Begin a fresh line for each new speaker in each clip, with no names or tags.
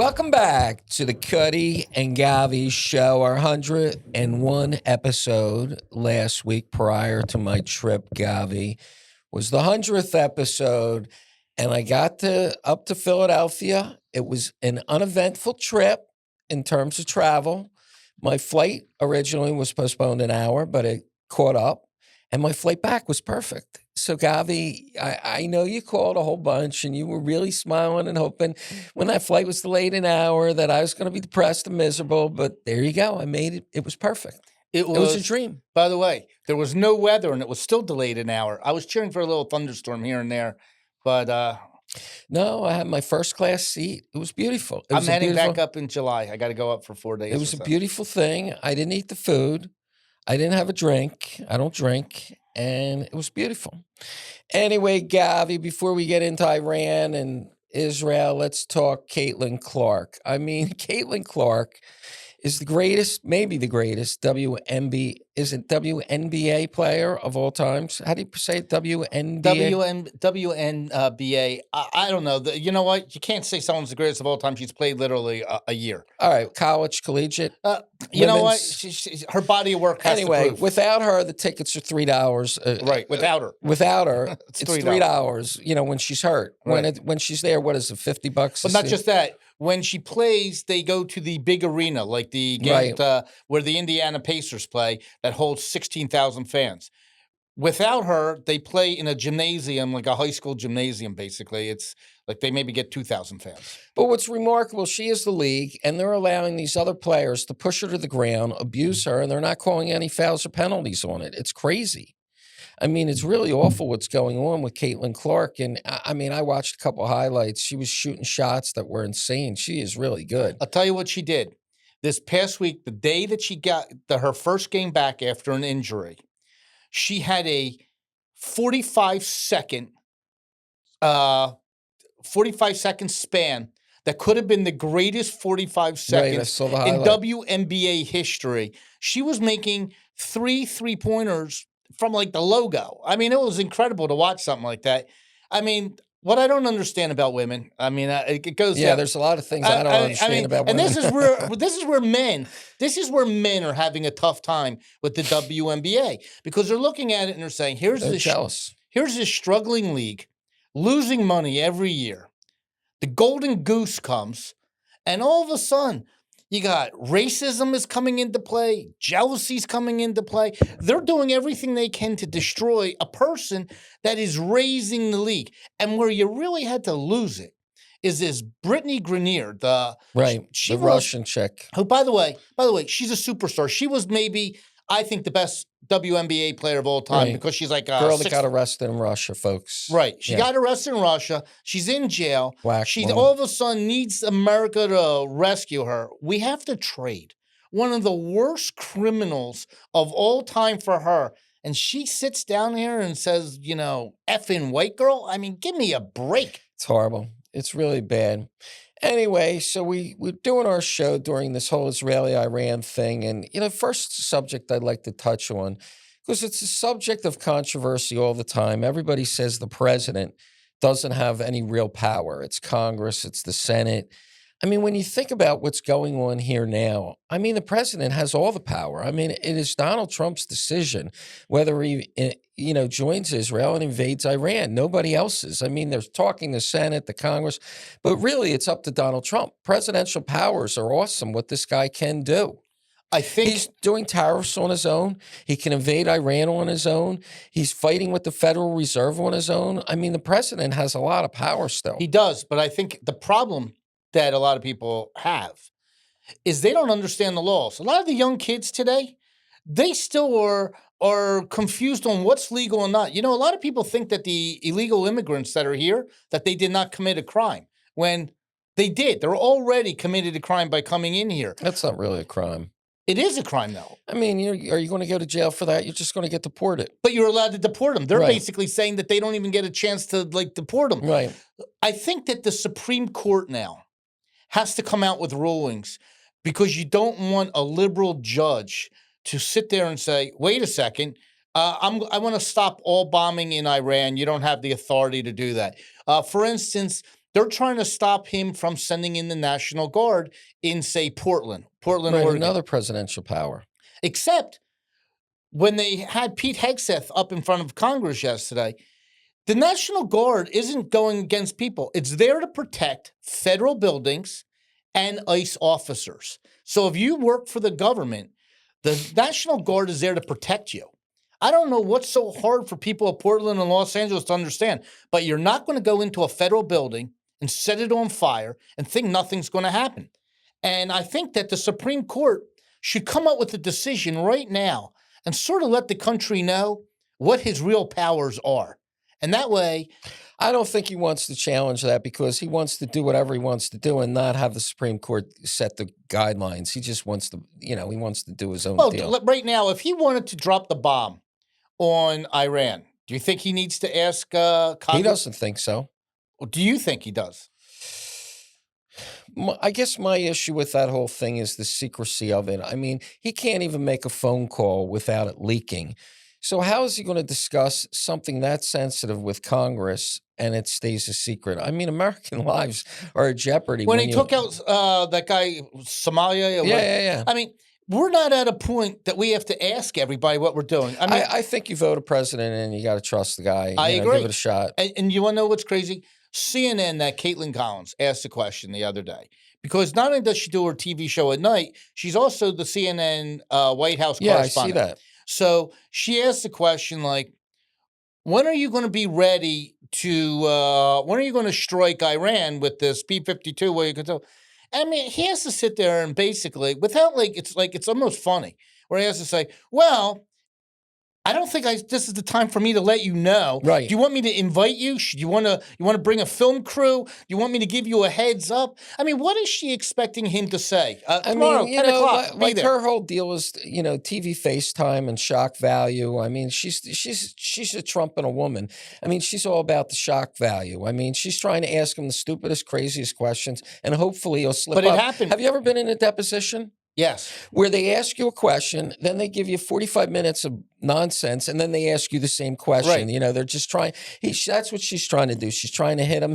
Welcome back to the Cutty and Govy show, our 101 episode last week prior to my trip. Govy was the 100th episode, and I got up to Philadelphia. It was an uneventful trip in terms of travel. My flight originally was postponed an hour, but it caught up, and my flight back was perfect. So, Govy, I know you called a whole bunch and you were really smiling and hoping when that flight was delayed an hour that I was going to be depressed and miserable. But there you go. I made it. It was perfect. It was a dream.
By the way, there was no weather and it was still delayed an hour. I was cheering for a little thunderstorm here and there, but
no, I had my first class seat. It was beautiful.
I'm heading back up in July. I got to go up for 4 days.
It was a beautiful thing. I didn't eat the food. I didn't have a drink. I don't drink. And it was beautiful. Anyway, Govy, before we get into Iran and Israel, let's talk Caitlin Clark. I mean, Caitlin Clark is the greatest, maybe the greatest WNBA player of all times. How do you say it? WNBA?
WNBA. I don't know. You know what? You can't say someone's the greatest of all time. She's played literally a year.
All right. College, collegiate.
You know what? Her body of work has to prove.
Without her, the tickets are $3.
Right. Without her.
Without her, it's $3. You know, when she's hurt. Right. When she's there, what is it, $50?
But not just that. When she plays, they go to the big arena, like the game where the Indiana Pacers play, that holds 16,000 fans. Without her, they play in a gymnasium, like a high school gymnasium, basically. It's like they maybe get 2,000 fans.
But what's remarkable, she is the league, and they're allowing these other players to push her to the ground, abuse her, and they're not calling any fouls or penalties on it. It's crazy. I mean, it's really awful what's going on with Caitlin Clark. And I mean, I watched a couple highlights. She was shooting shots that were insane. She is really good.
I'll tell you what she did. This past week, the day that she got her first game back after an injury, she had a 45-second span that could have been the greatest 45 seconds in WNBA history. She was making three-pointers from like the logo. I mean, it was incredible to watch something like that. I mean, what I don't understand about women, I mean, it goes.
Yeah, there's a lot of things I don't understand about women.
And this is where men are having a tough time with the WNBA, because they're looking at it and they're saying, here's this struggling league, losing money every year. The golden goose comes, and all of a sudden, you got racism is coming into play, jealousy's coming into play. They're doing everything they can to destroy a person that is raising the league. And where you really had to lose it is this Brittany Grenier, the
Russian chick,
who, by the way, she's a superstar. She was maybe, I think, the best WNBA player of all time, because she's like a
girl that got arrested in Russia, folks.
Right. She got arrested in Russia. She's in jail. She all of a sudden needs America to rescue her. We have to trade one of the worst criminals of all time for her. And she sits down here and says, you know, effing white girl. I mean, give me a break.
It's horrible. It's really bad. Anyway, so we're doing our show during this whole Israeli-Iran thing. And, you know, first subject I'd like to touch on, because it's a subject of controversy all the time. Everybody says the president doesn't have any real power. It's Congress, it's the Senate. I mean, when you think about what's going on here now, I mean, the president has all the power. I mean, it is Donald Trump's decision whether he, joins Israel and invades Iran. Nobody else's. I mean, they're talking the Senate, the Congress, but really it's up to Donald Trump. Presidential powers are awesome, what this guy can do.
I think
he's doing tariffs on his own. He can invade Iran on his own. He's fighting with the Federal Reserve on his own. I mean, the president has a lot of power still.
He does, but I think the problem that a lot of people have is they don't understand the laws. A lot of the young kids today, they still are confused on what's legal or not. You know, a lot of people think that the illegal immigrants that are here, that they did not commit a crime, when they did. They're already committed a crime by coming in here.
That's not really a crime.
It is a crime, though.
I mean, are you going to go to jail for that? You're just going to get deported.
But you're allowed to deport them. They're basically saying that they don't even get a chance to, deport them.
Right.
I think that the Supreme Court now has to come out with rulings, because you don't want a liberal judge to sit there and say, wait a second, I want to stop all bombing in Iran. You don't have the authority to do that. For instance, they're trying to stop him from sending in the National Guard in, say, Portland,
Right,
Oregon.
another presidential power.
Except when they had Pete Hegseth up in front of Congress yesterday, the National Guard isn't going against people. It's there to protect federal buildings and ICE officers. So if you work for the government, the National Guard is there to protect you. I don't know what's so hard for people of Portland and Los Angeles to understand, but you're not going to go into a federal building and set it on fire and think nothing's going to happen. And I think that the Supreme Court should come up with a decision right now and sort of let the country know what his real powers are. And that way,
I don't think he wants to challenge that because he wants to do whatever he wants to do and not have the Supreme Court set the guidelines. He just wants to, he wants to do his own deal.
Right now, if he wanted to drop the bomb on Iran, do you think he needs to ask Congress?
He doesn't think so.
Or do you think he does?
I guess my issue with that whole thing is the secrecy of it. I mean, he can't even make a phone call without it leaking. So how is he going to discuss something that sensitive with Congress and it stays a secret? I mean, American lives are at jeopardy.
When he took out that guy, Somalia.
Yeah.
I mean, we're not at a point that we have to ask everybody what we're doing. I mean,
I think you vote a president and you got to trust the guy.
I agree.
Give it a shot.
And you want to know what's crazy? CNN, that Caitlin Collins asked a question the other day. Because not only does she do her TV show at night, she's also the CNN White House correspondent.
Yeah, I see that.
So she asked the question like, when are you going to be ready to, when are you going to strike Iran with this B-52? Where you can tell? I mean, he has to sit there and basically, without it's almost funny, where he has to say, well, I don't think this is the time for me to let you know.
Right.
Do you want me to invite you? You want to bring a film crew? Do you want me to give you a heads up? I mean, what is she expecting him to say? Tomorrow, 10 o'clock.
Like her whole deal is, TV FaceTime and shock value. I mean, she's a Trump and a woman. I mean, she's all about the shock value. I mean, she's trying to ask him the stupidest, craziest questions, and hopefully he'll slip up.
But it happened.
Have you ever been in a deposition?
Yes.
Where they ask you a question, then they give you 45 minutes of nonsense, and then they ask you the same question.
Right.
They're just trying. That's what she's trying to do. She's trying to hit him.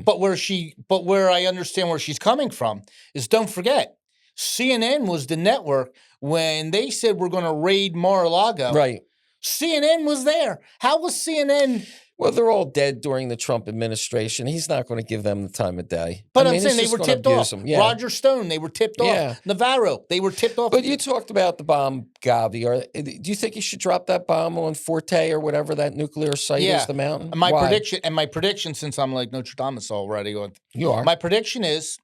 But where I understand where she's coming from is, don't forget, CNN was the network when they said we're going to raid Mar-a-Lago.
Right.
CNN was there. How was CNN?
Well, they're all dead during the Trump administration. He's not going to give them the time of day.
But I'm saying they were tipped off.
Yeah.
Roger Stone, they were tipped off. Navarro, they were tipped off.
But you talked about the bomb, Govy. Do you think he should drop that bomb on Forte or whatever that nuclear site is, the mountain?
My prediction, since I'm like Nostradamus already.
You are.
My prediction is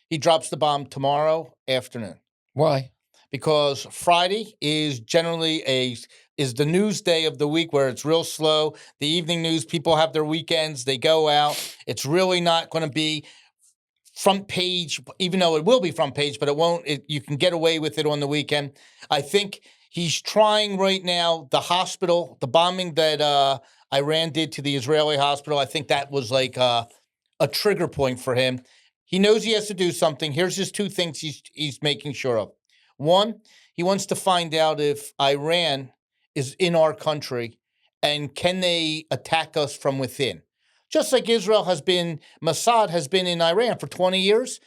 he drops the bomb tomorrow afternoon.
Why?
Because Friday is generally is the news day of the week where it's real slow. The evening news, people have their weekends, they go out. It's really not going to be front page, even though it will be front page, but it won't. You can get away with it on the weekend. I think he's trying right now, the hospital, the bombing that Iran did to the Israeli hospital, I think that was like a trigger point for him. He knows he has to do something. Here's his two things he's making sure of. One, he wants to find out if Iran is in our country and can they attack us from within? Just like Israel has been, Mossad has been in Iran for 20 years.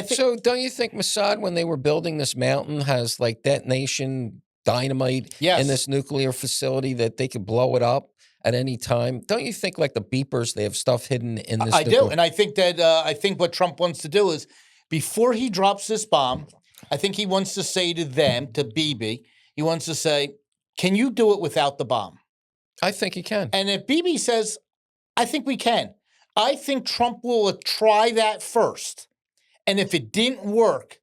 So don't you think Mossad, when they were building this mountain, has like detonation dynamite in this nuclear facility that they could blow it up at any time? Don't you think like the beepers, they have stuff hidden in this?
I do. And I think that, what Trump wants to do is before he drops this bomb, I think he wants to say to them, to Bibi, he wants to say, can you do it without the bomb?
I think he can.
And if Bibi says, I think we can, I think Trump will try that first. And if it didn't work,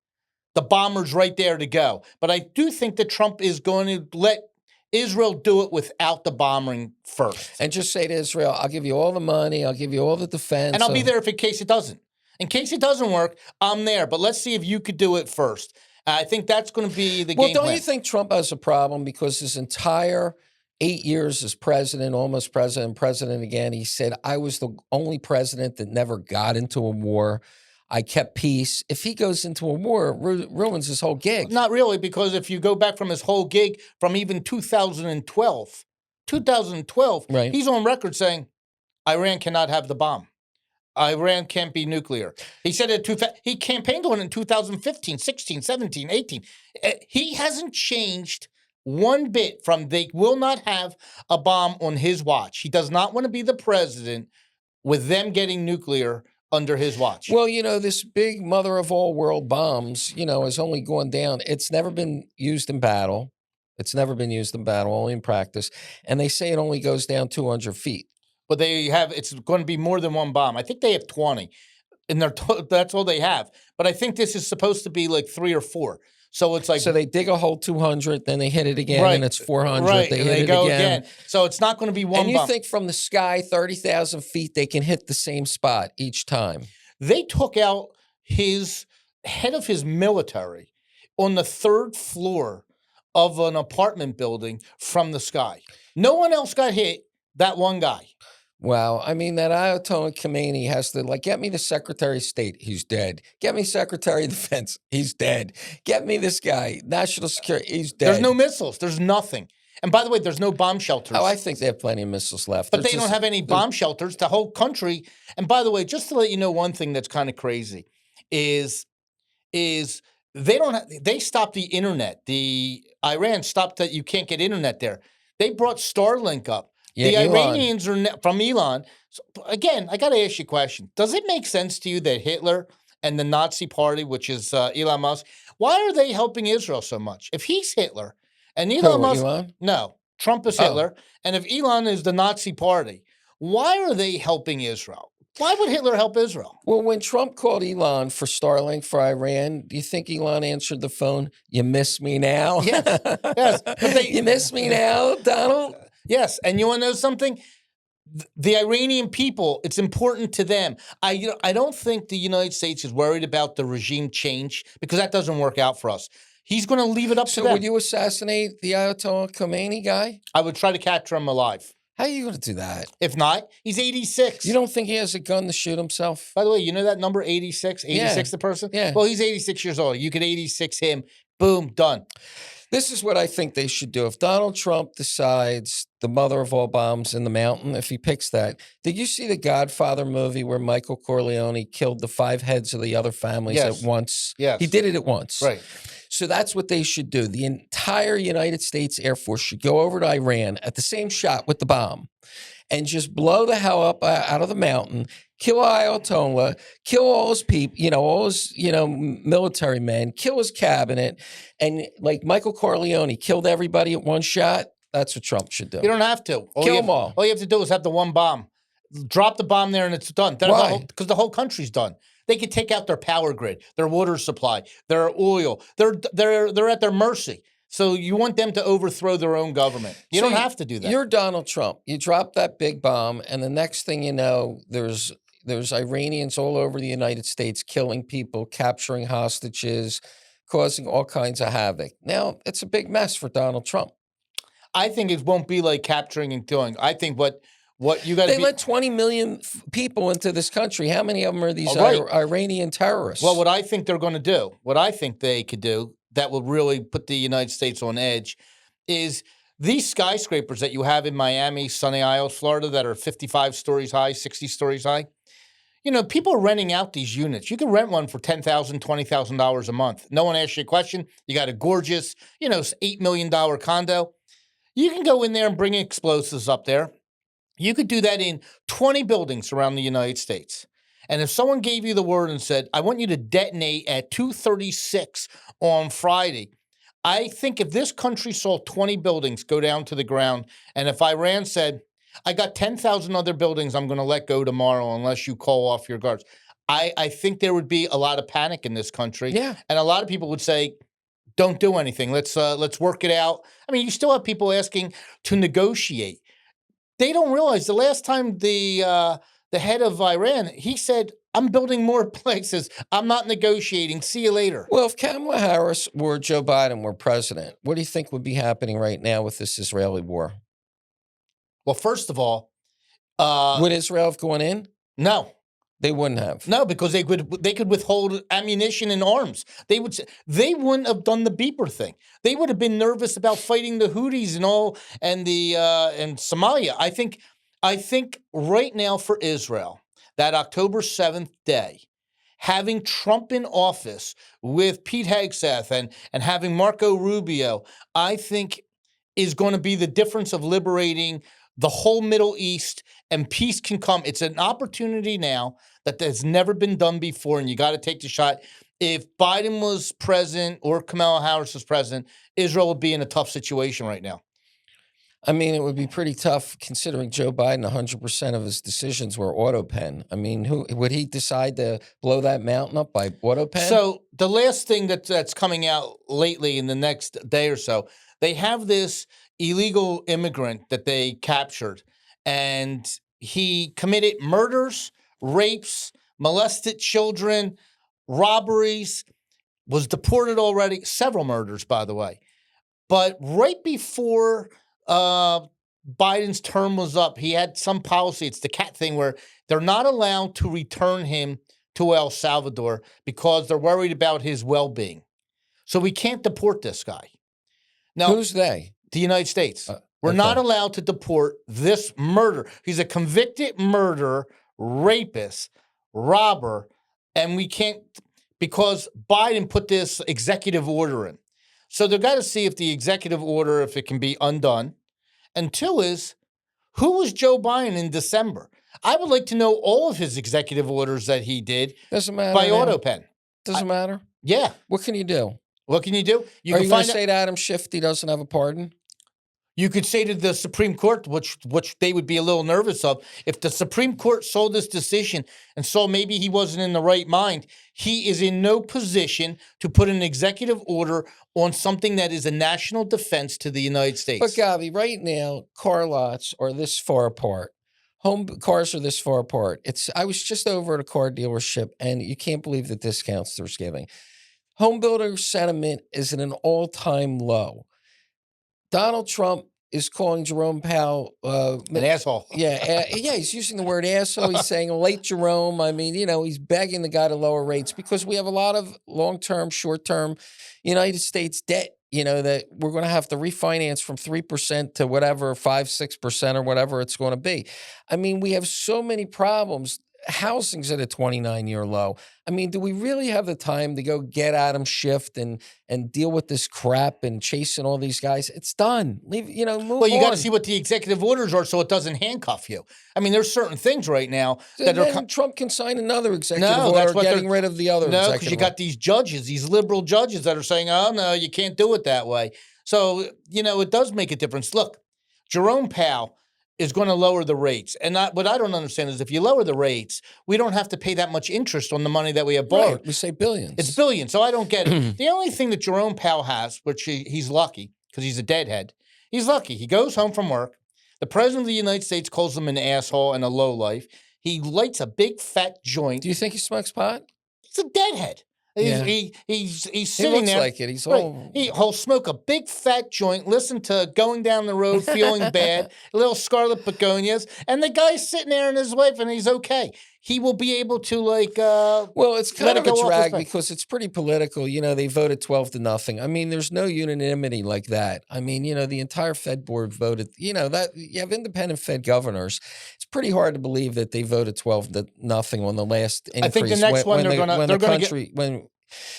the bomber's right there to go. But I do think that Trump is going to let Israel do it without the bombing first.
And just say to Israel, I'll give you all the money, I'll give you all the defense.
And I'll be there in case it doesn't. In case it doesn't work, I'm there. But let's see if you could do it first. I think that's going to be the game plan.
Well, don't you think Trump has a problem because his entire 8 years as president, almost president again, he said, I was the only president that never got into a war. I kept peace. If he goes into a war, it ruins his whole gig.
Not really, because if you go back from his whole gig from even 2012,
right.
He's on record saying Iran cannot have the bomb. Iran can't be nuclear. He said it he campaigned on it in 2015, 16, 17, 18. He hasn't changed one bit from they will not have a bomb on his watch. He does not want to be the president with them getting nuclear under his watch.
Well, this big mother of all world bombs, has only gone down. It's never been used in battle. It's never been used in battle, only in practice. And they say it only goes down 200 feet.
But it's going to be more than one bomb. I think they have 20, and that's all they have. But I think this is supposed to be like 3 or 4. So it's like,
so they dig a hole 200, then they hit it again,
right,
and it's 400.
Right,
they
and
hit
they
it
go
again.
So it's not going to be one
And you
bomb.
think from the sky, 30,000 feet, they can hit the same spot each time.
They took out his head of his military on the 3rd floor of an apartment building from the sky. No one else got hit. That one guy.
Wow. I mean, that Ayatollah Khomeini has to, get me the Secretary of State. He's dead. Get me Secretary of Defense. He's dead. Get me this guy. National Security. He's dead.
There's no missiles. There's nothing. And by the way, there's no bomb shelters.
Oh, I think they have plenty of missiles left.
But they don't have any bomb shelters. The whole country. And by the way, just to let you know, one thing that's kind of crazy is they stopped the internet. Iran stopped that you can't get internet there. They brought Starlink up.
Yeah,
the
Elon.
Iranians are from Elon. So, again, I got to ask you a question. Does it make sense to you that Hitler and the Nazi Party, which is Elon Musk, why are they helping Israel so much? If he's Hitler and Elon Musk,
Elon?
No, Trump is Hitler, and if Elon is the Nazi Party, why are they helping Israel? Why would Hitler help Israel?
Well, when Trump called Elon for Starlink for Iran, do you think Elon answered the phone? You miss me now?
Yes, yes. But
you miss me now, Donald?
Yes, and you want to know something? The Iranian people, it's important to them. I don't think the United States is worried about the regime change because that doesn't work out for us. He's going to leave it up to them.
So would you assassinate the Ayatollah Khomeini guy?
I would try to capture him alive.
How are you going to do that?
If not, he's 86.
You don't think he has a gun to shoot himself?
By the way, you know that number 86? 86 the person?
Yeah.
Well, he's 86 years old. You could 86 him. Boom, done.
This is what I think they should do. If Donald Trump decides the mother of all bombs in the mountain, if he picks that, did you see the Godfather movie where Michael Corleone killed the 5 heads of the other families at once?
Yes.
He did it at once.
Right.
So that's what they should do. The entire United States Air Force should go over to Iran at the same shot with the bomb and just blow the hell up out of the mountain, kill Ayatollah, kill all his people, all his, military men, kill his cabinet. And like Michael Corleone killed everybody at one shot. That's what Trump should do.
You don't have to.
Kill them all.
All you have to do is have the one bomb. Drop the bomb there and it's done.
Why?
Because the whole country's done. They could take out their power grid, their water supply, their oil. They're at their mercy. So you want them to overthrow their own government. You don't have to do that.
You're Donald Trump. You drop that big bomb, and the next thing you know, there's Iranians all over the United States killing people, capturing hostages, causing all kinds of havoc. Now, it's a big mess for Donald Trump.
I think it won't be like capturing and killing. I think what you got to
They let 20 million people into this country. How many of them are these Iranian terrorists?
Well, what I think they're going to do, what I think they could do that will really put the United States on edge is these skyscrapers that you have in Miami, Sunny Isles, Florida, that are 55 stories high, 60 stories high. People are renting out these units. You can rent one for $10,000, $20,000 a month. No one asks you a question. You got a gorgeous, $8 million condo. You can go in there and bring explosives up there. You could do that in 20 buildings around the United States. And if someone gave you the word and said, I want you to detonate at 2:36 on Friday, I think if this country saw 20 buildings go down to the ground, and if Iran said, I got 10,000 other buildings I'm going to let go tomorrow unless you call off your guards, I think there would be a lot of panic in this country.
Yeah.
And a lot of people would say, don't do anything. Let's work it out. I mean, you still have people asking to negotiate. They don't realize the last time the head of Iran, he said, I'm building more places. I'm not negotiating. See you later.
Well, if Kamala Harris or Joe Biden were president, what do you think would be happening right now with this Israeli war?
Well, first of all,
would Israel have gone in?
No.
They wouldn't have.
No, because they could withhold ammunition and arms. They wouldn't have done the beeper thing. They would have been nervous about fighting the Houthis and Somalia. I think right now for Israel, that October 7th day, having Trump in office with Pete Hegseth and having Marco Rubio, I think is going to be the difference of liberating the whole Middle East, and peace can come. It's an opportunity now that has never been done before, and you got to take the shot. If Biden was president or Kamala Harris was president, Israel would be in a tough situation right now.
I mean, it would be pretty tough considering Joe Biden, 100% of his decisions were auto pen. I mean, who would he decide to blow that mountain up by auto pen?
So the last thing that's coming out lately in the next day or so, they have this illegal immigrant that they captured, and he committed murders, rapes, molested children, robberies, was deported already, several murders, by the way. But right before Biden's term was up, he had some policy. It's the cat thing where they're not allowed to return him to El Salvador because they're worried about his well-being. So we can't deport this guy. Now,
who's they?
The United States. We're not allowed to deport this murderer. He's a convicted murderer, rapist, robber, and we can't because Biden put this executive order in. So they've got to see if the executive order, if it can be undone. And two is, who was Joe Biden in December? I would like to know all of his executive orders that he did
Doesn't matter
by
now.
AutoPen.
Doesn't matter?
Yeah.
What can you do?
What can you do?
Are you going to say to Adam Schiff he doesn't have a pardon?
You could say to the Supreme Court, which they would be a little nervous of, if the Supreme Court saw this decision and saw maybe he wasn't in the right mind, he is in no position to put an executive order on something that is a national defense to the United States.
But, Govy, right now, car lots are this far apart. Home cars are this far apart. I was just over at a car dealership, and you can't believe the discounts they're giving. Home builder sentiment is at an all-time low. Donald Trump is calling Jerome Powell
an asshole.
Yeah, he's using the word asshole. He's saying late Jerome. I mean, he's begging the guy to lower rates because we have a lot of long-term, short-term United States debt, that we're going to have to refinance from 3% to whatever, 5-6% or whatever it's going to be. I mean, we have so many problems. Housing's at a 29-year low. I mean, do we really have the time to go get Adam Schiff and deal with this crap and chasing all these guys? It's done. Move on.
Well, you got to see what the executive orders are so it doesn't handcuff you. I mean, there's certain things right now that
Trump can sign another executive order getting rid of the other.
No, because you got these judges, these liberal judges that are saying, oh, no, you can't do it that way. So, it does make a difference. Look, Jerome Powell is going to lower the rates. And what I don't understand is if you lower the rates, we don't have to pay that much interest on the money that we have borrowed.
Right. We say billions.
It's billions, so I don't get it. The only thing that Jerome Powell has, which he's lucky because he's a deadhead, he's lucky. He goes home from work. The president of the United States calls him an asshole and a lowlife. He lights a big fat joint.
Do you think he smokes pot?
He's a deadhead. He's sitting
looks
there.
Like it. He's all...
He'll smoke a big fat joint, listen to Going Down the Road, Feeling Bad, little Scarlet Begonias, and the guy's sitting there and his wife, and he's okay. He will be able to
well, it's kind of a drag because it's pretty political. They voted 12-0. I mean, there's no unanimity like that. I mean, the entire Fed board voted. That you have independent Fed governors. It's pretty hard to believe that they voted 12-0 on the last increase.
I think the next one they're going to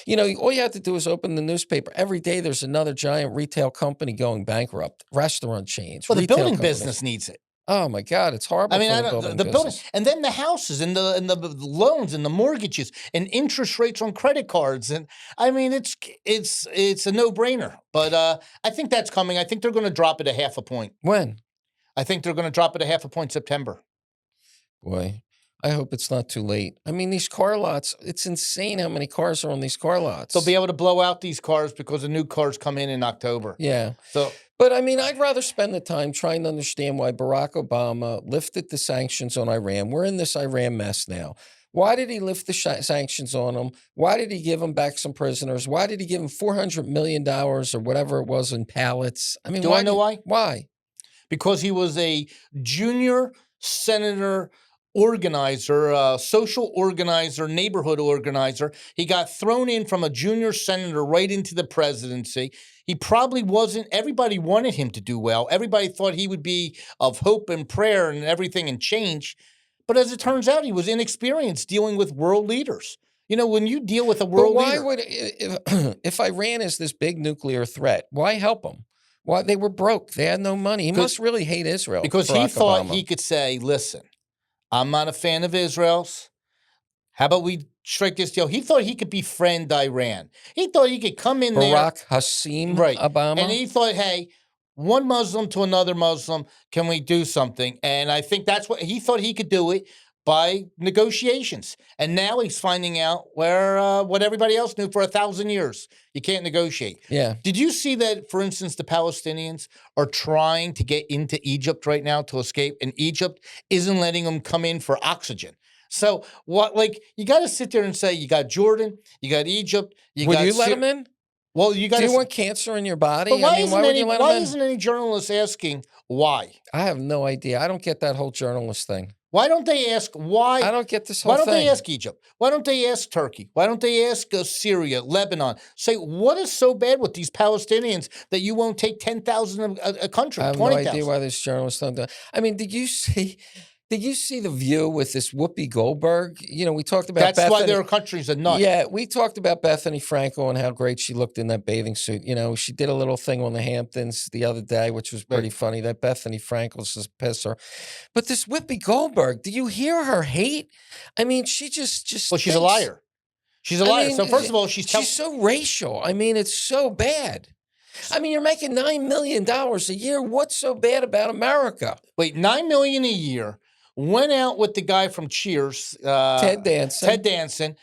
get.
All you have to do is open the newspaper. Every day there's another giant retail company going bankrupt. Restaurant chains.
Well, the building business needs it.
Oh my God, it's horrible.
I mean, the building, and then the houses, and the loans, and the mortgages, and interest rates on credit cards, and I mean, it's a no-brainer. But I think that's coming. I think they're going to drop it a 0.5 point.
When?
I think they're going to drop it a 0.5 point September.
Boy, I hope it's not too late. I mean, these car lots, it's insane how many cars are on these car lots.
They'll be able to blow out these cars because the new cars come in October.
Yeah.
So.
But, I mean, I'd rather spend the time trying to understand why Barack Obama lifted the sanctions on Iran. We're in this Iran mess now. Why did he lift the sanctions on them? Why did he give them back some prisoners? Why did he give them $400 million or whatever it was in pallets? I mean,
do I know why?
Why?
Because he was a junior senator organizer, social organizer, neighborhood organizer. He got thrown in from a junior senator right into the presidency. He probably wasn't, everybody wanted him to do well. Everybody thought he would be of hope and prayer and everything and change. But as it turns out, he was inexperienced dealing with world leaders. You know, when you deal with a world
But why
leader.
would if Iran is this big nuclear threat, why help them? Why they were broke? They had no money. He must really hate Israel.
Because he thought he could say, "Listen, I'm not a fan of Israel's. How about we strike this deal?" He thought he could befriend Iran. He thought he could come in there.
Barack Hussein Obama.
And he thought, hey, one Muslim to another Muslim, can we do something? And I think that's what he thought he could do it by negotiations. And now he's finding out where what everybody else knew for 1,000 years. You can't negotiate.
Yeah.
Did you see that, for instance, the Palestinians are trying to get into Egypt right now to escape, and Egypt isn't letting them come in for oxygen? So what? Like, you got to sit there and say, you got Jordan, you got Egypt,
Would you let them in?
Well, you got.
Do you want cancer in your body?
But why
I mean, why would you let them in?
isn't any journalist asking why?
I have no idea. I don't get that whole journalist thing.
Why don't they ask why?
I don't get this whole
thing. Why don't
they
ask Egypt? Why don't they ask Turkey? Why don't they ask Syria, Lebanon? Say, what is so bad with these Palestinians that you won't take 10,000 a country?
I have 20, no idea why this journalists don't do it. I mean, did you see The View with this Whoopi Goldberg? You know, we talked about
That's
Bethany.
why their country's a nut.
Yeah, we talked about Bethany Frankel and how great she looked in that bathing suit. You know, she did a little thing on the Hamptons the other day, which was pretty funny. That Bethany Frankel's just pisser. But this Whoopi Goldberg, do you hear her hate? I mean, she just
well, she's a liar. She's a liar. I mean, so first of all, she's
so racial. I mean, it's so bad. I mean, you're making $9 million a year. What's so bad about America?
Wait, $9 million a year. Went out with the guy from Cheers,
Ted Danson.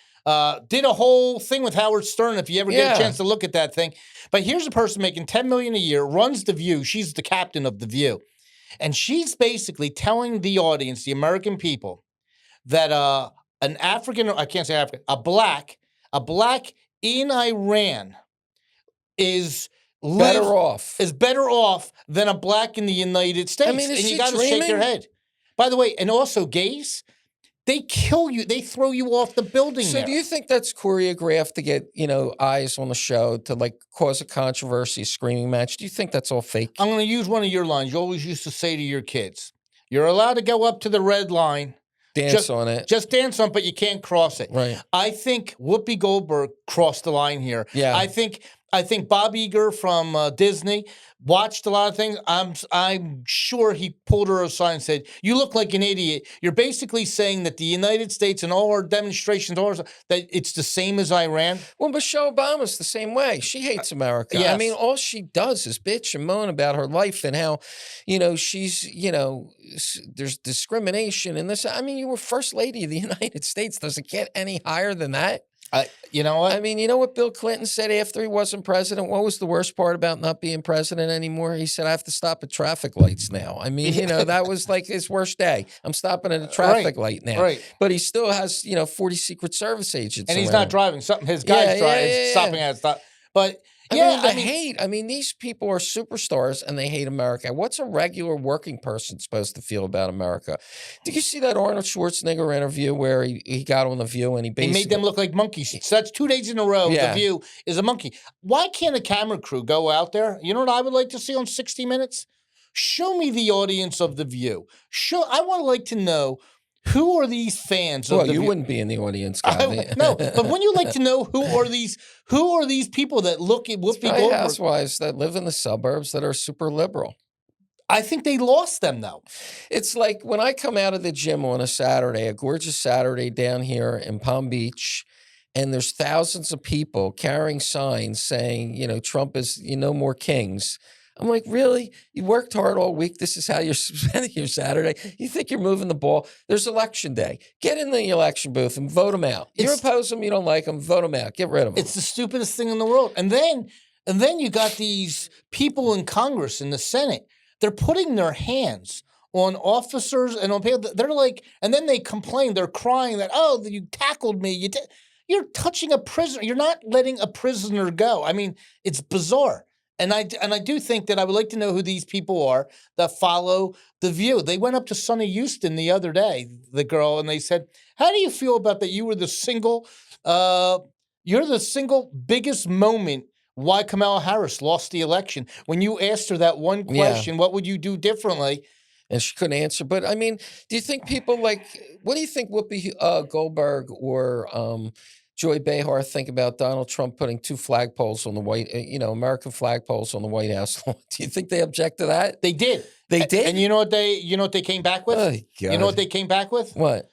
Did a whole thing with Howard Stern. If you ever get a chance to look at that thing, but here's a person making $10 million a year, runs The View. She's the captain of The View, and she's basically telling the audience, the American people, that an African, I can't say African, a black in Iran is better off than a black in the United States.
I mean,
and you got to shake your head. By the way, and also gays, they kill you. They throw you off the building.
So do you think that's choreographed to get, eyes on the show to like cause a controversy, a screaming match? Do you think that's all fake?
I'm going to use one of your lines. You always used to say to your kids, you're allowed to go up to the red line.
Dance on it.
Just dance on it, but you can't cross it.
Right.
I think Whoopi Goldberg crossed the line here.
Yeah.
I think Bob Iger from Disney watched a lot of things. I'm sure he pulled her aside and said, "You look like an idiot. You're basically saying that the United States and all our demonstrations, that it's the same as Iran."
Well, Michelle Obama's the same way. She hates America.
Yes.
I mean, all she does is bitch and moan about her life and how, she's, there's discrimination and this. I mean, you were first lady of the United States. Does it get any higher than that?
You know what?
I mean, you know what Bill Clinton said after he wasn't president? What was the worst part about not being president anymore? He said, I have to stop at traffic lights now. I mean, that was like his worst day. I'm stopping at a traffic light now.
Right.
But he still has, 40 Secret Service agents.
And he's not driving. His guy's driving, stopping at a stop. But
hate. I mean, these people are superstars and they hate America. What's a regular working person supposed to feel about America? Did you see that Arnold Schwarzenegger interview where he got on The View and he
made them look like monkeys? So that's 2 days in a row. The View is a monkey. Why can't a camera crew go out there? You know what I would like to see on 60 Minutes? Show me the audience of The View. I would like to know, who are these fans of The View?
Well, you wouldn't be in the audience, Govy.
No, but wouldn't you like to know who are these people that look at Whoopi Goldberg?
Housewives that live in the suburbs that are super liberal.
I think they lost them, though.
It's like when I come out of the gym on a Saturday, a gorgeous Saturday down here in Palm Beach, and there's thousands of people carrying signs saying, Trump is, no more kings. I'm like, really? You worked hard all week. This is how you're spending your Saturday. You think you're moving the ball? There's election day. Get in the election booth and vote them out. You oppose them, you don't like them, vote them out. Get rid of them.
It's the stupidest thing in the world. And then you got these people in Congress, in the Senate. They're putting their hands on officers and on people. They're like, and then they complain. They're crying that, oh, you tackled me. You're touching a prisoner. You're not letting a prisoner go. I mean, it's bizarre. And I do think that I would like to know who these people are that follow The View. They went up to Sonny Houston the other day, the girl, and they said, how do you feel about that? You were you're the single biggest moment why Kamala Harris lost the election. When you asked her that one question, what would you do differently?
And she couldn't answer. But I mean, do you think people like? What do you think Whoopi Goldberg or Joy Behar think about Donald Trump putting two flagpoles on the American flagpoles on the White House lawn? Do you think they object to that?
They did.
They did.
And you know what they came back with?
Oh, God.
You know what they came back with?
What?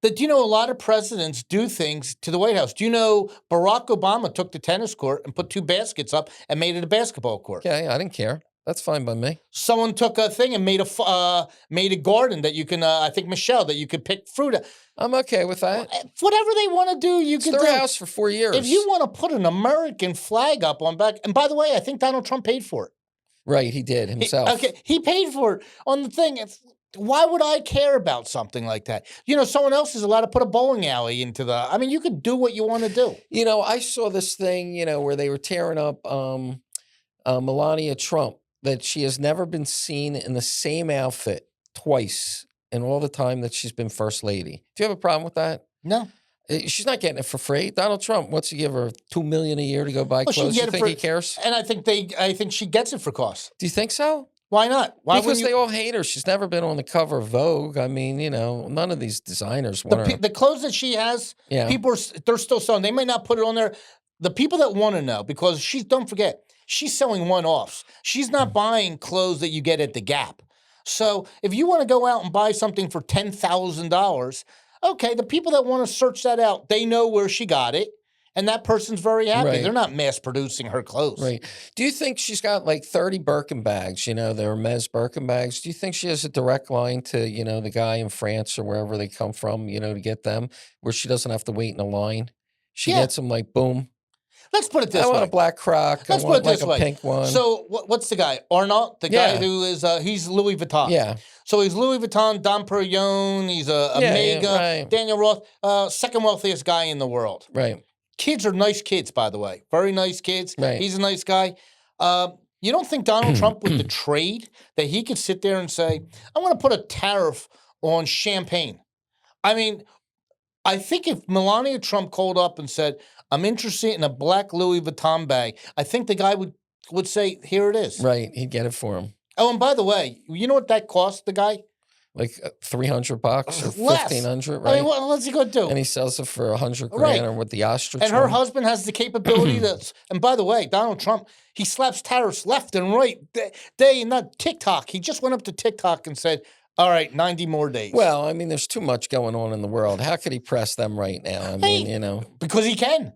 That a lot of presidents do things to the White House. Do you know Barack Obama took the tennis court and put two baskets up and made it a basketball court?
Okay, I didn't care. That's fine by me.
Someone took a thing and made a garden that you can, I think Michelle, that you could pick fruit.
I'm okay with that.
Whatever they want to do, you can do.
It's their house for 4 years.
If you want to put an American flag up on back, and by the way, I think Donald Trump paid for it.
Right, he did himself.
He paid for it on the thing. Why would I care about something like that? Someone else is allowed to put a bowling alley into the. I mean, you could do what you want to do.
I saw this thing, where they were tearing up Melania Trump, that she has never been seen in the same outfit twice in all the time that she's been first lady. Do you have a problem with that?
No.
She's not getting it for free. Donald Trump wants to give her $2 million a year to go buy clothes. You think he cares?
And I think she gets it for cost.
Do you think so?
Why not?
Because they all hate her. She's never been on the cover of Vogue. I mean, none of these designers want her.
The clothes that she has,
yeah.
They're still selling. They might not put it on there. The people that want to know, because don't forget, she's selling one-offs. She's not buying clothes that you get at the Gap. So if you want to go out and buy something for $10,000, okay, the people that want to search that out, they know where she got it, and that person's very happy.
Right.
They're not mass-producing her clothes.
Right. Do you think she's got like 30 Birkin bags, they're Hermes Birkin bags? Do you think she has a direct line to, the guy in France or wherever they come from, to get them, where she doesn't have to wait in a line? She gets them like, boom.
Let's put it this way.
I want a black Croc.
Let's put it this way.
A pink one.
So what's the guy? Arnault, the guy who is he's Louis Vuitton.
Yeah.
So he's Louis Vuitton, Dom Perignon. He's a mega. Right. Daniel Roth, second wealthiest guy in the world.
Right.
Kids are nice kids, by the way. Very nice kids.
Right.
He's a nice guy. You don't think Donald Trump with the trade that he could sit there and say, I want to put a tariff on champagne? I mean, I think if Melania Trump called up and said, I'm interested in a black Louis Vuitton bag, I think the guy would say, here it is.
Right. He'd get it for him.
Oh, and by the way, you know what that cost the guy?
Like $300 or $1,500, right?
I mean, what's he going to do?
And he sells it for $100 grand, or with the ostrich.
And her husband has the capability to. And by the way, Donald Trump, he slaps tariffs left and right. Not TikTok. He just went up to TikTok and said, all right, 90 more days.
Well, I mean, there's too much going on in the world. How could he press them right now? I mean,
Because he can.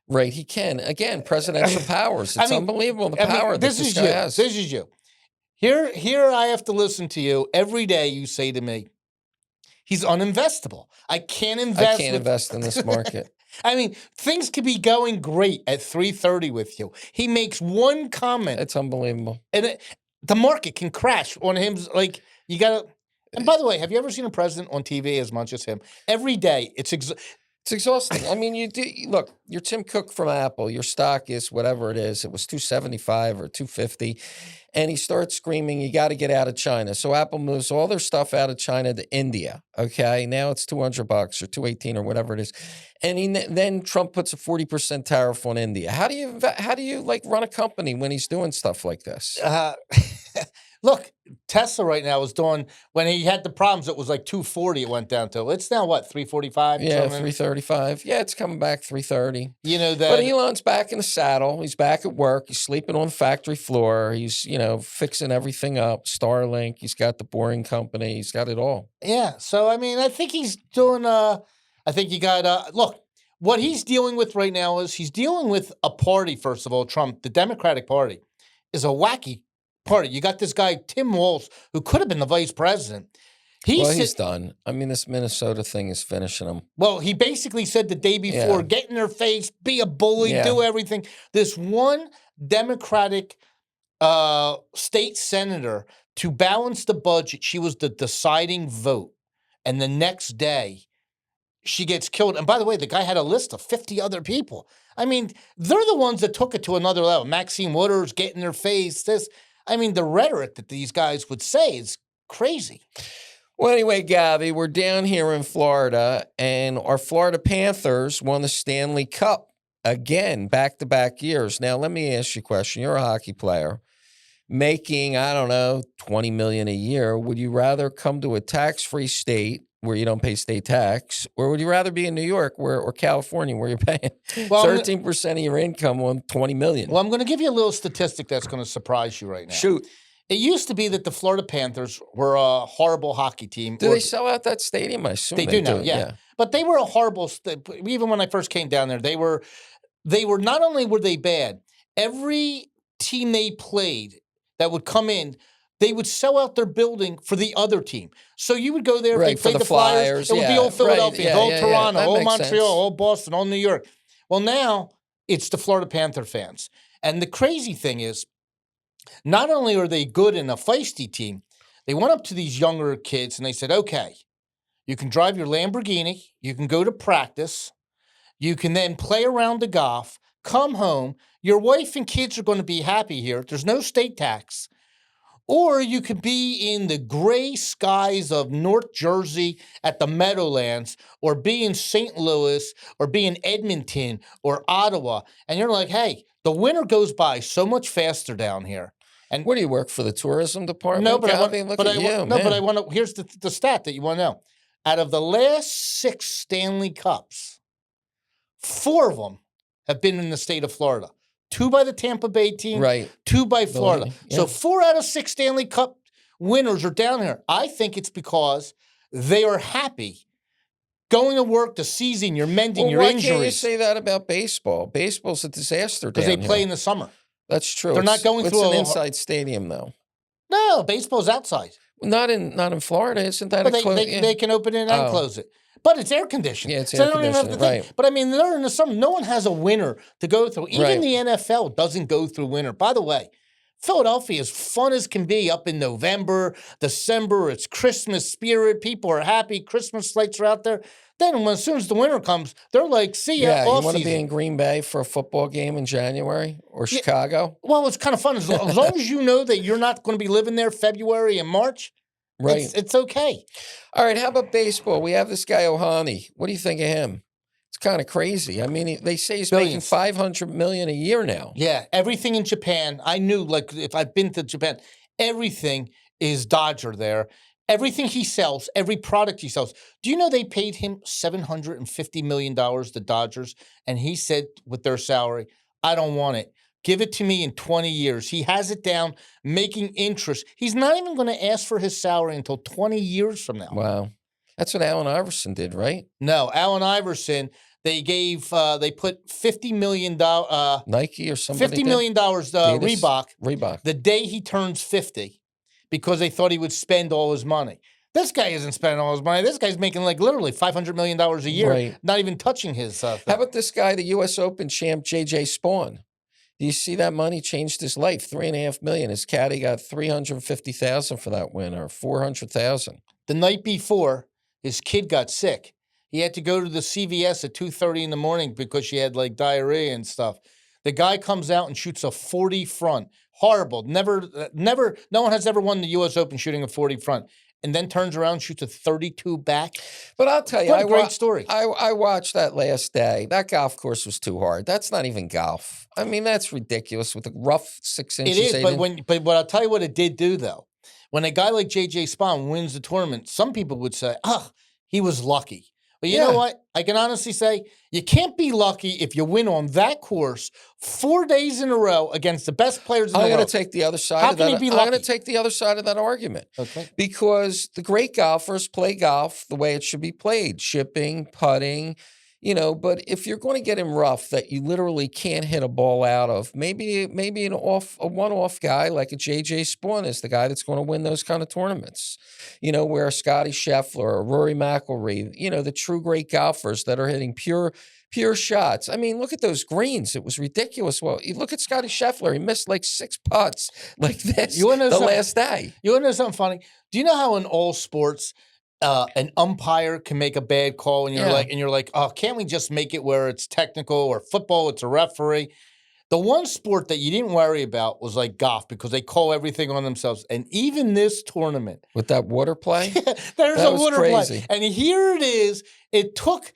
Right, he can. Again, presidential powers. It's unbelievable the power that this guy has.
This is you. Here I have to listen to you. Every day you say to me, he's uninvestable. I can't invest.
I can't invest in this market.
I mean, things could be going great at 3:30 with you. He makes one comment.
It's unbelievable.
And the market can crash on him. Like, you got to. And by the way, have you ever seen a president on TV as much as him? Every day, it's
exhausting. I mean, look, you're Tim Cook from Apple. Your stock is whatever it is. It was $275 or $250. And he starts screaming, you got to get out of China. So Apple moves all their stuff out of China to India. Okay. Now it's $200 or $218 or whatever it is. And then Trump puts a 40% tariff on India. How do you like run a company when he's doing stuff like this?
Look, Tesla right now is doing, when he had the problems, it was like 240 it went down to. It's now what, 345?
Yeah, 335. Yeah, it's coming back 330.
You know that.
But Elon's back in the saddle. He's back at work. He's sleeping on the factory floor. He's, fixing everything up. Starlink. He's got the Boring Company. He's got it all.
Yeah. So, I mean, I think he's doing, I think you got, look, what he's dealing with right now is he's dealing with a party, first of all, Trump, the Democratic Party, is a wacky party. You got this guy, Tim Walz, who could have been the vice president.
He's done. I mean, this Minnesota thing is finishing him.
Well, he basically said the day before, get in their face, be a bully, do everything. This one Democratic state senator, to balance the budget, she was the deciding vote. And the next day, she gets killed. And by the way, the guy had a list of 50 other people. I mean, they're the ones that took it to another level. Maxine Waters, get in their face, this. I mean, the rhetoric that these guys would say is crazy.
Well, anyway, Govy, we're down here in Florida, and our Florida Panthers won the Stanley Cup again, back-to-back years. Now, let me ask you a question. You're a hockey player. making, I don't know, 20 million a year, would you rather come to a tax-free state where you don't pay state tax, or would you rather be in New York or California where you're paying
Well,
13% of your income on 20 million?
Well, I'm going to give you a little statistic that's going to surprise you right now.
Shoot.
It used to be that the Florida Panthers were a horrible hockey team.
Do they sell out that stadium? I assume
they do now, yeah. But they were a horrible. Even when I first came down there, they were not only were they bad. Every team they played that would come in, they would sell out their building for the other team. So you would go there,
right,
they played the Flyers, it would be all Philadelphia, all Toronto, all Montreal, all Boston, all New York. Well, now it's the Florida Panther fans. And the crazy thing is, not only are they good and a feisty team, they went up to these younger kids and they said, okay, you can drive your Lamborghini, you can go to practice, you can then play around the golf, come home, your wife and kids are going to be happy here. There's no state tax. Or you could be in the gray skies of North Jersey at the Meadowlands, or be in St. Louis, or be in Edmonton or Ottawa. And you're like, hey, the winter goes by so much faster down here. And
what do you work for, the tourism department?
No, but
I
want to. Here's the stat that you want to know. Out of the last 6 Stanley Cups, 4 of them have been in the state of Florida. 2 by the Tampa Bay team,
right?
2 by Florida.
Yeah.
So 4 out of 6 Stanley Cup winners are down here. I think it's because they are happy going to work, the season, you're mending your injuries.
Why can't you say that about baseball? Baseball's a disaster
because they play in the summer.
That's true.
They're not going through
an inside stadium, though.
No, baseball's outside.
Not in Florida. Isn't that
they can open it and close it. But it's air conditioned.
Yeah, it's air conditioned, right.
But I mean, they're in the summer. No one has a winter to go through. Even the NFL doesn't go through winter. By the way, Philadelphia is fun as can be up in November, December. It's Christmas spirit. People are happy. Christmas lights are out there. Then as soon as the winter comes, they're like, see ya,
yeah,
off
you want to
season.
be in Green Bay for a football game in January or Chicago?
Well, it's kind of fun. As long as you know that you're not going to be living there February and March,
right?
It's okay.
All right, how about baseball? We have this guy, Ohani. What do you think of him? It's kind of crazy. I mean, they say he's making $500 million a year now.
Yeah, everything in Japan. I knew, like, if I've been to Japan, everything is Dodger there. Everything he sells, every product he sells. Do you know they paid him $750 million, the Dodgers? And he said with their salary, I don't want it. Give it to me in 20 years. He has it down, making interest. He's not even going to ask for his salary until 20 years from now.
Wow. That's what Allen Iverson did, right?
No, Allen Iverson, they put $50 million.
Nike or somebody
$50 million
Reebok.
The day he turns 50. Because they thought he would spend all his money. This guy isn't spending all his money. This guy's making like literally $500 million a year, not even touching his thing.
How about this guy, the U.S. Open champ, J.J. Spawn? Do you see that money changed his life? $3.5 million. His caddy got $350,000 for that win, or $400,000.
The night before, his kid got sick. He had to go to the CVS at 2:30 in the morning because she had like diarrhea and stuff. The guy comes out and shoots a 40 front. Horrible. Never. No one has ever won the U.S. Open shooting a 40 front, and then turns around and shoots a 32 back.
But I'll tell you,
what a great story.
I watched that last day. That golf course was too hard. That's not even golf. I mean, that's ridiculous with a rough 6 inches.
It is, but I'll tell you what it did do though. When a guy like J.J. Spawn wins the tournament, some people would say, he was lucky. But you know what? I can honestly say you can't be lucky if you win on that course 4 days in a row against the best players in the world.
I'm going to take the other side of that. I'm going to take the other side of that argument.
Okay.
Because the great golfers play golf the way it should be played, chipping, putting, but if you're going to get him rough that you literally can't hit a ball out of, maybe a one-off guy like a J.J. Spawn is the guy that's going to win those kind of tournaments. Where Scotty Scheffler or Rory McIlroy, the true great golfers that are hitting pure shots. I mean, look at those greens. It was ridiculous. Well, you look at Scotty Scheffler. He missed like 6 putts like this last day.
You want to know something funny? Do you know how in all sports an umpire can make a bad call and you're like, oh, can't we just make it where it's technical, or football, it's a referee? The one sport that you didn't worry about was like golf because they call everything on themselves. And even this tournament.
With that water play?
There's a water play. And here it is. It took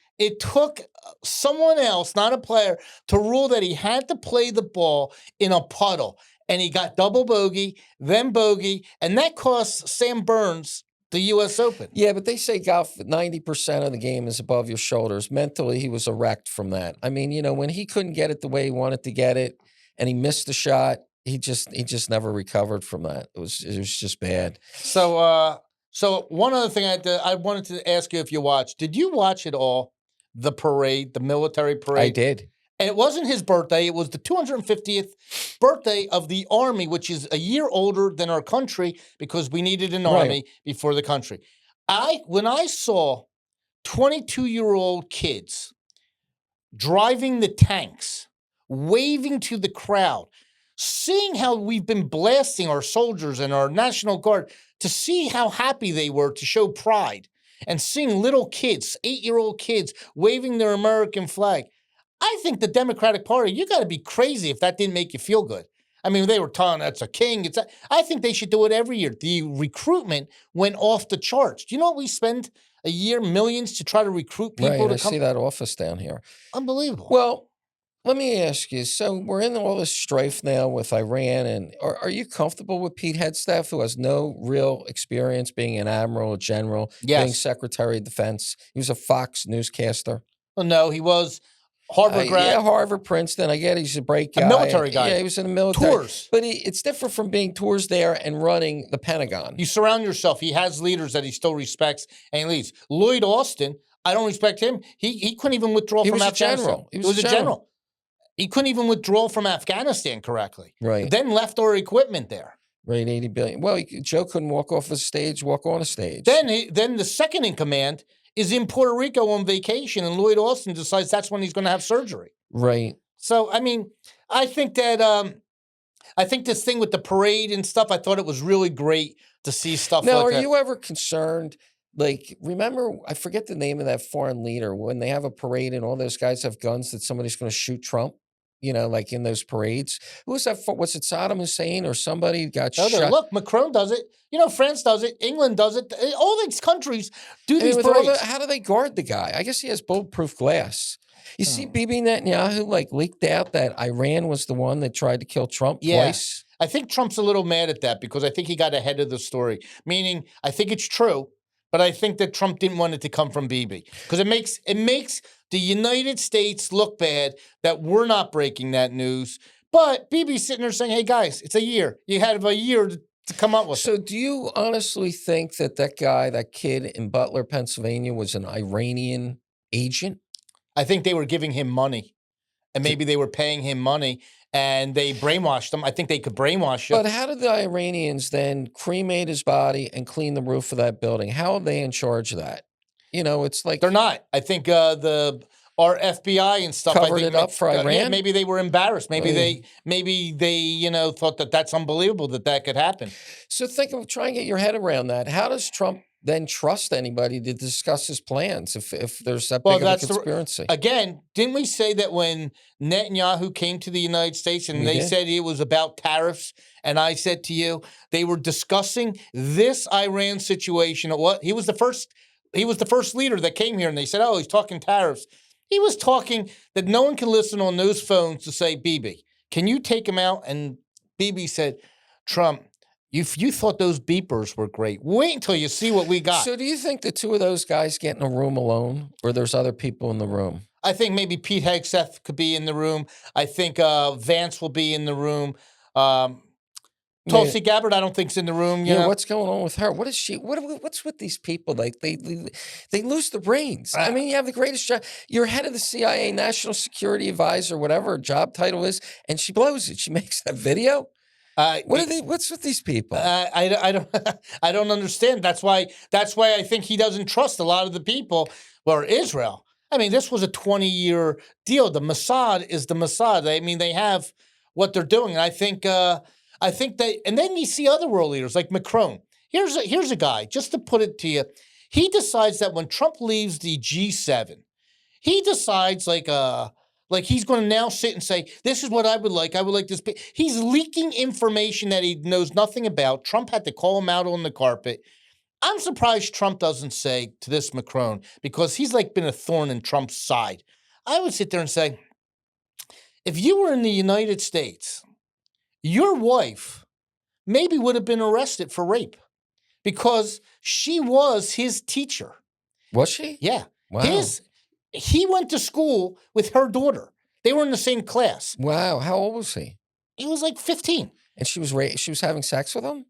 someone else, not a player, to rule that he had to play the ball in a puddle. and he got double bogey, then bogey, and that cost Sam Burns the U.S. Open.
Yeah, but they say golf 90% of the game is above your shoulders. Mentally, he was wrecked from that. I mean, when he couldn't get it the way he wanted to get it, and he missed the shot, he just never recovered from that. It was just bad.
So one other thing I wanted to ask you if you watched. Did you watch at all the parade, the military parade?
I did.
And it wasn't his birthday. It was the 250th birthday of the Army, which is a year older than our country because we needed an Army before the country. When I saw 22-year-old kids driving the tanks, waving to the crowd, seeing how we've been blasting our soldiers and our National Guard, to see how happy they were to show pride, and seeing little kids, 8-year-old kids, waving their American flag. I think the Democratic Party, you got to be crazy if that didn't make you feel good. I mean, they were telling that's a king. I think they should do it every year. The recruitment went off the charts. Do you know what we spend a year, millions, to try to recruit people to come?
I see that office down here.
Unbelievable.
Well, let me ask you. So we're in all this strife now with Iran, and are you comfortable with Pete Hegseth, who has no real experience being an admiral, a general, being Secretary of Defense? He was a Fox newscaster.
Well, no, he was Harvard grad.
Yeah, Harvard, Princeton. I get he's a break guy.
A military guy.
Yeah, he was in the military.
Tours.
But it's different from being tours there and running the Pentagon.
You surround yourself. He has leaders that he still respects and he leads. Lloyd Austin, I don't respect him. He couldn't even withdraw from Afghanistan. He was a general. He couldn't even withdraw from Afghanistan correctly.
Right.
Then left our equipment there.
Right, $80 billion. Well, Joe couldn't walk off a stage, walk on a stage.
Then the second in command is in Puerto Rico on vacation, and Lloyd Austin decides that's when he's going to have surgery.
Right.
So, I mean, I think that I think this thing with the parade and stuff, I thought it was really great to see stuff like that.
Now, are you ever concerned? Like, remember, I forget the name of that foreign leader, when they have a parade and all those guys have guns that somebody's going to shoot Trump? Like in those parades. Who was that for? Was it Saddam Hussein or somebody got shot?
Look, Macron does it. France does it. England does it. All these countries do these parades.
How do they guard the guy? I guess he has bulletproof glass. You see Bibi Netanyahu leaked out that Iran was the one that tried to kill Trump twice?
I think Trump's a little mad at that because I think he got ahead of the story. Meaning, I think it's true, but I think that Trump didn't want it to come from Bibi because it makes the United States look bad that we're not breaking that news. But Bibi's sitting there saying, "Hey guys, it's a year. You had a year to come up with."
So, do you honestly think that guy, that kid in Butler, Pennsylvania, was an Iranian agent?
I think they were giving him money, and maybe they were paying him money, and they brainwashed him. I think they could brainwash him.
But how did the Iranians then cremate his body and clean the roof of that building? How are they in charge of that? It's like
they're not. I think our FBI and stuff
covered it up for Iran.
Yeah, maybe they were embarrassed. Maybe they thought that that's unbelievable that could happen.
So try and get your head around that. How does Trump then trust anybody to discuss his plans if there's that big of a conspiracy?
Again, didn't we say that when Netanyahu came to the United States and they said it was about tariffs, and I said to you they were discussing this Iran situation? He was the first leader that came here, and they said, "Oh, he's talking tariffs." He was talking that no one can listen on those phones to say, "Bibi, can you take him out?" And Bibi said, "Trump, you thought those beepers were great. Wait until you see what we got."
So do you think the two of those guys get in a room alone, or there's other people in the room?
I think maybe Pete Hegseth could be in the room. I think Vance will be in the room. Tulsi Gabbard, I don't think's in the room.
What's going on with her? What is she? What's with these people? Like they lose their brains. I mean, you have the greatest job. You're head of the CIA, National Security Advisor, whatever her job title is, and she blows it. She makes that video. What's with these people?
I don't understand. That's why I think he doesn't trust a lot of the people. Well, Israel. I mean, this was a 20-year deal. The Mossad is the Mossad. I mean, they have what they're doing, and I think that. And then you see other world leaders like Macron. Here's a guy. Just to put it to you, he decides that when Trump leaves the G7, he decides like he's going to now sit and say, "This is what I would like. I would like this." He's leaking information that he knows nothing about. Trump had to call him out on the carpet. I'm surprised Trump doesn't say to this Macron, because he's been a thorn in Trump's side. I would sit there and say, if you were in the United States your wife maybe would have been arrested for rape because she was his teacher.
Was she?
Yeah.
Wow.
He went to school with her daughter. They were in the same class.
Wow. How old was he?
He was like 15.
And she was having sex with him?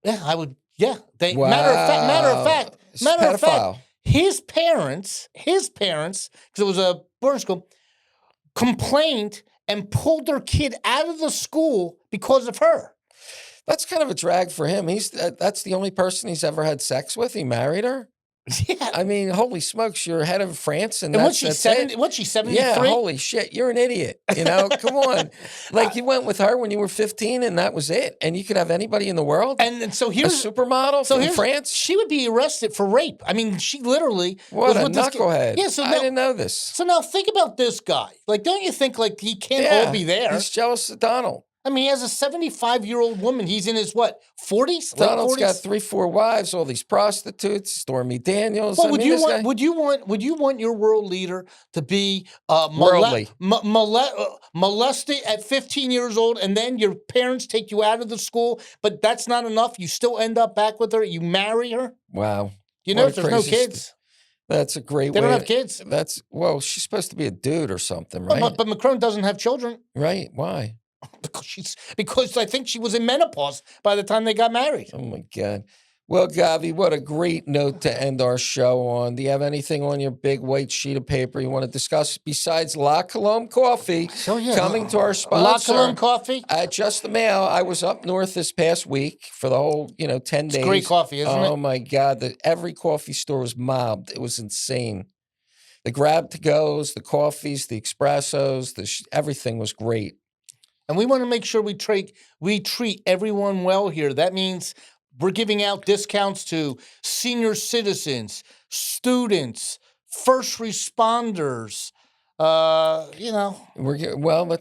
Yeah, I would. Yeah.
Wow.
Matter of fact, his parents, because it was a boarding school, complained and pulled their kid out of the school because of her.
That's kind of a drag for him. That's the only person he's ever had sex with. He married her.
Yeah.
I mean, holy smokes, you're head of France, and
what's she 70? What's she 73?
Yeah, holy shit, you're an idiot. You know, come on. Like you went with her when you were 15, and that was it. And you could have anybody in the world.
And so here's
a supermodel from France.
She would be arrested for rape. I mean, she literally
what a knucklehead.
Yeah, so
I didn't know this.
So now think about this guy. Like, don't you think like he can't all be there?
He's jealous of Donald.
I mean, he has a 75-year-old woman. He's in his, what, 40s?
Donald's
late 40s?
got 3, 4 wives, all these prostitutes, Stormy Daniels.
Well, would you want your world leader to be molested at 15 years old, and then your parents take you out of the school, but that's not enough? You still end up back with her? You marry her?
Wow.
You know, if there's no kids.
That's a great way.
They don't have kids.
She's supposed to be a dude or something, right?
But Macron doesn't have children.
Right. Why?
Because I think she was in menopause by the time they got married.
Oh my God. Well, Govy, what a great note to end our show on. Do you have anything on your big white sheet of paper you want to discuss besides La Colombe Coffee coming to our sponsor?
La Colombe Coffee?
Just the mail. I was up north this past week for the whole, 10 days.
It's great coffee, isn't it?
Oh my God. Every coffee store was mobbed. It was insane. The grab-to-goes, the coffees, the espressos, everything was great.
And we want to make sure we treat everyone well here. That means we're giving out discounts to senior citizens, students, first responders.
Let's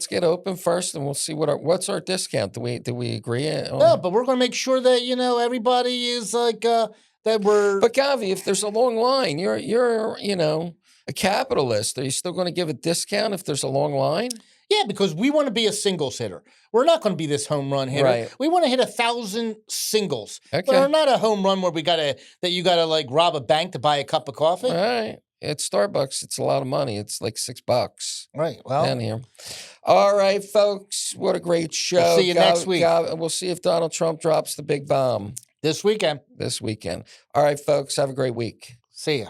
get open first, and we'll see what's our discount. Do we agree?
No, but we're going to make sure that everybody is like that.
But Govy, if there's a long line, you're a capitalist. Are you still going to give a discount if there's a long line?
Yeah, because we want to be a singles hitter. We're not going to be this home run hitter.
Right.
We want to hit 1,000 singles.
Okay.
We're not a home run where you gotta like rob a bank to buy a cup of coffee.
All right. At Starbucks, it's a lot of money. It's like $6.
Right. Well,
down here. All right, folks. What a great show.
We'll see you next week.
We'll see if Donald Trump drops the big bomb
this weekend.
All right, folks. Have a great week.
See ya.